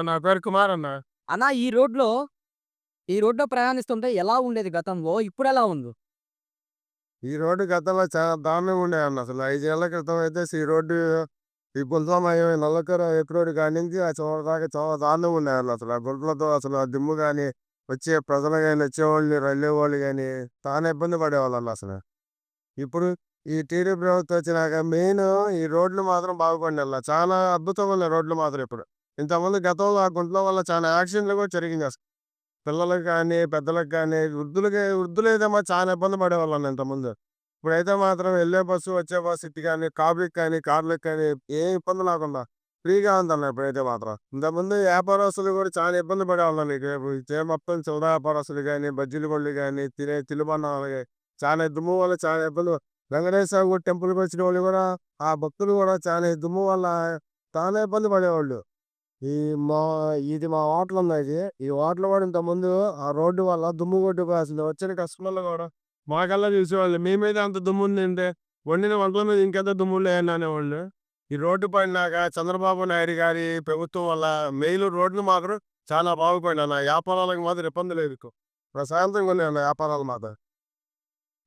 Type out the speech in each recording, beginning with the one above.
నా పేరు కుమార్ అన్న. అన్న ఈ రోడ్లో ప్రయాణిస్తుంటే ఎలా ఉండేది గతంలో? ఇప్పుడెలా ఉంది? ఈ రోడ్డు గతంలో చాలా దారుణంగా ఉండేదన్న అసలు. 5 ఏళ్ల క్రితం అయితే ఈ రోడ్డు ఈ గుంతలమయం నల్లకర ఎక్ రోడ్డు కాడి నుంచి ఆ చివరి దాకా చాలా దారుణంగా ఉండేదన్న అసలు. ఆ గుంటలతో అసలు ఆ దుమ్ము గాని, వచ్చే ప్రజలు గాని, వచ్చేవాళ్ళు, వెళ్ళేవాళ్ళు గాని చాలా ఇబ్బంది పడేవాళ్ళన్న అసలు. ఇప్పుడు ఈ టీడీపీ ప్రభుత్వం వచ్చినాక మెయిన్ ఈ రోడ్లు మాత్రం బాగుపడినాయన్న. చాలా అద్భుతంగా ఉన్నాయి రోడ్లు మాత్రం ఇప్పుడు. ఇంతకుముందు గతంలో ఆ గుంటల వల్ల చాలా యాక్సిడెంట్లు కూడా జరిగినాయి అసలు. పిల్లలకి కానీ, పెద్దలకి కానీ, వృద్ధులైతే మాత్రం చాలా ఇబ్బంది పడేవాళ్ళన్న ఇంతకుముందు. ఇప్పుడైతే మాత్రం వెళ్ళే బస్సు, వచ్చే బస్సు ఇటు కానీ, కార్‌లకి కానీ, కార్‌లకి కానీ ఏ ఇబ్బంది లేకుండా ఫ్రీగా ఉందన్న ఇప్పుడైతే మాత్రం. ఇంతకుముందు వ్యాపారస్తులు కూడా చాలా ఇబ్బంది పడేవాళ్ళన్న. మొత్తం చిల్లర వ్యాపారస్తులు గాని, బజ్జీల బండ్లు గాని, తినే తినుబండారాలు గాని చాలా దుమ్ము వల్ల చాలా ఇబ్బంది. వెంకటేశ్వర స్వామి టెంపుల్‌కి వచ్చిన వాళ్ళు కూడా ఆ భక్తులు కూడా చాలా ఈ దుమ్ము వల్ల చాలా ఇబ్బంది పడేవాళ్ళు. ఈ మా మా హోటల్ ఉంది ఇది. ఈ హోటల్ కూడా ఇంతకుముందు ఆ రోడ్డు వల్ల దుమ్ము కొట్టుకుపోయేసింది. వచ్చిన కస్టమర్లు కూడా మాకల్లా చూసేవాళ్ళు. మీ మీద అంత దుమ్ము ఉందేంటి? వండిన వంటల మీద ఇంకెంత దుమ్ము ఉన్నాయని అనేవాళ్ళు. ఈ రోడ్డు పడినాక చంద్రబాబు నాయుడు గారి ప్రభుత్వం వల్ల మెయిన్ రోడ్లు మాత్రం చాలా బాగుపడినాయి అన్న. వ్యాపారాలకు మాత్రం ఇబ్బంది లేదు. ప్రశాంతంగా ఉన్నాయి అన్న వ్యాపారాలు మాత్రం.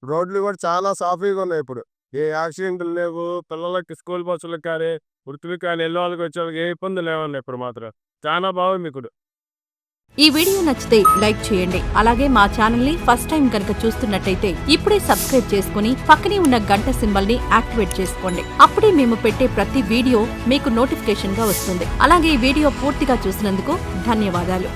రోడ్లు కూడా చాలా సాఫీగా ఉన్నాయి ఇప్పుడు. ఏ యాక్సిడెంట్లు లేవు. పిల్లలకి స్కూల్ బస్సులకు కానీ, వృత్తులకు కానీ, వెళ్ళేవాళ్ళకి వచ్చేవాళ్ళకి ఏ ఇబ్బంది లేవన్న ఇప్పుడు మాత్రం. చాలా బాగుంది ఇప్పుడు. ఈ వీడియో నచ్చితే లైక్ చేయండి. అలాగే మా ఛానల్ ని ఫస్ట్ టైం కనుక చూస్తున్నట్టయితే ఇప్పుడే సబ్స్క్రైబ్ చేసుకుని పక్కనే ఉన్న గంట సింబల్ ని యాక్టివేట్ చేసుకోండి. అప్పుడే మేము పెట్టే ప్రతి వీడియో మీకు నోటిఫికేషన్ గా వస్తుంది. అలాగే ఈ వీడియో పూర్తిగా చూసినందుకు ధన్యవాదాలు.